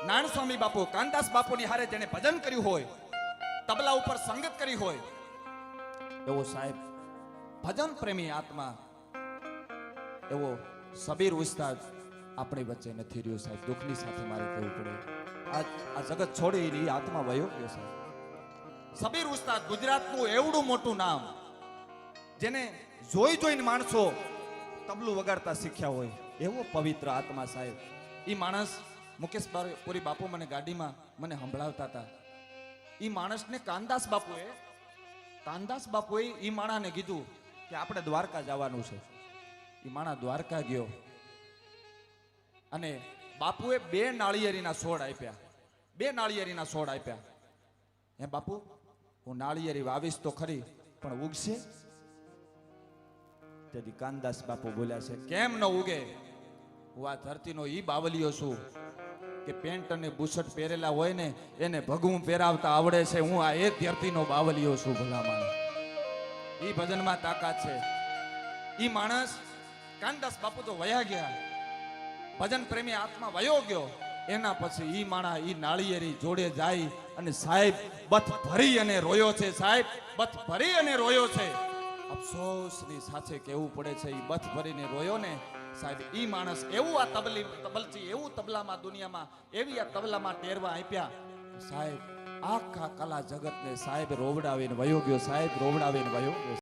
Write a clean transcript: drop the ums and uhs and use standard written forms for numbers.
નાણસ્વામી બાપુ, કાનદાસ બાપુની હારે જેને ભજન કર્યું હોય, તબલા ઉપર સંગત કરી હોય, એવો સાહેબ ભજન પ્રેમી આત્મા એવો સબીર ઉસ્તાદ આપણી વચ્ચે નથી રહ્યો સાહેબ. દુઃખની સાથે મારે કહેવું પડે, આ જગત છોડી આત્મા વયો ગયો સાહેબ. સબીર ઉસ્તાદ ગુજરાતનું એવડું મોટું નામ, જેને જોઈને માણસો તબલું વગાડતા શીખ્યા હોય, એવો પવિત્ર આત્મા સાહેબ. ઈ માણસ મુકેશ પુરી બાપુ મને ગાડીમાં મને સંભળાવતા હતા. ઈ માણસને કાનદાસ બાપુએ ઈ માણાને કીધું કે આપણે દ્વારકા જવાનું છે. ઈ માણા દ્વારકા ગયો અને બાપુએ 2 નાળિયેરીના છોડ આપ્યા. 2 નાળિયેરીના છોડ આપ્યા. હે બાપુ, હું નાળિયેરી વાવીશ તો ખરી, પણ ઉગશે? તેથી કાનદાસ બાપુ બોલ્યા છે, કેમ ન ઉગે? હું આ ધરતીનો ઈ બાવલિયો છું કે પેન્ટ અને બુશર્ટ પહેરેલા હોય ને એને ભગવું પહેરાવતા આવડે છે. હું આ એક ધરતીનો બાવલિયો છું. ભલામણ ઈ ભજનમાં તાકાત છે. ઈ માણસ કાનદાસ બાપુ તો વયા ગયા, ભજન પ્રેમી આત્મા વયો ગયો. એના પછી ઈ માણા ઈ નાળિયેરી જોડે જાય અને સાહેબ બથ ભરી અને રોયો છે. સાહેબ બથ ભરી અને રોયો છે. અફસોસની સાથે કહેવું પડે છે, ઈ બથ ભરીને રોયો ને સાહેબ. ઈ માણસ એવું આ તબલચી એવું તબલામાં દુનિયામાં એવી આ તબલામાં ટેરવા આપ્યા સાહેબ. આખા કલા જગતને સાહેબ રોવડાવીને વયો ગયો. સાહેબ રોવડાવીને વયો ગયો.